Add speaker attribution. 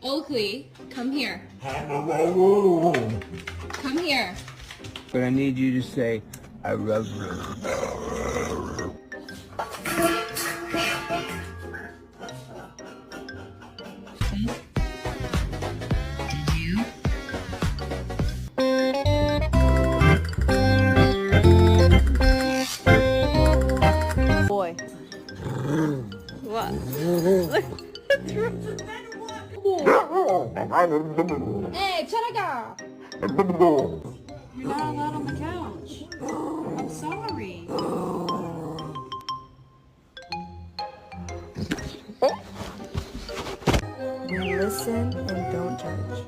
Speaker 1: Oakley, come here. Come here.
Speaker 2: But I need you to say, I love you.
Speaker 3: Boy. What?
Speaker 1: Hey, Charaga!
Speaker 4: You're not allowed on the couch. I'm sorry.
Speaker 3: We listen and don't judge.